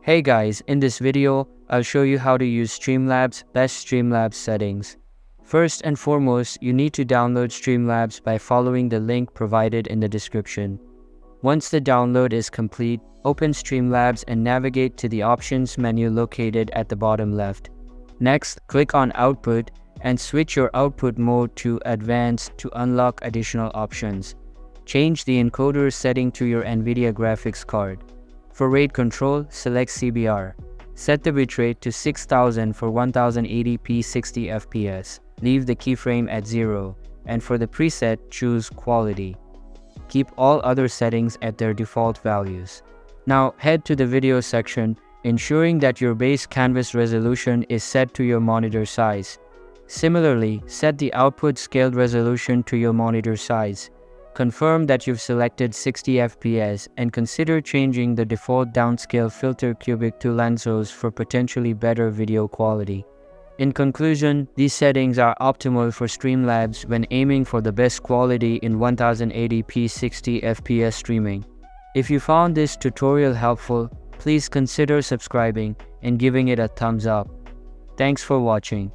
Hey guys, in this video, I'll show you how to use Streamlabs' best Streamlabs settings. First and foremost, you need to download Streamlabs by following the link provided in the description. Once the download is complete, open Streamlabs and navigate to the Options menu located at the bottom left. Next, click on Output and switch your output mode to Advanced to unlock additional options. Change the encoder setting to your NVIDIA graphics card. For rate control, select CBR. Set the bitrate to 6000 for 1080p 60 fps. Leave the keyframe at 0, and for the preset, choose Quality. Keep all other settings at their default values. Now head to the video section, ensuring that your base canvas resolution is set to your monitor size. Similarly, set the output scaled resolution to your monitor size. Confirm that you've selected 60 fps and consider changing the default downscale filter cubic to Lanczos for potentially better video quality. In conclusion, these settings are optimal for Streamlabs when aiming for the best quality in 1080p 60 fps streaming. If you found this tutorial helpful, please consider subscribing and giving it a thumbs up. Thanks for watching.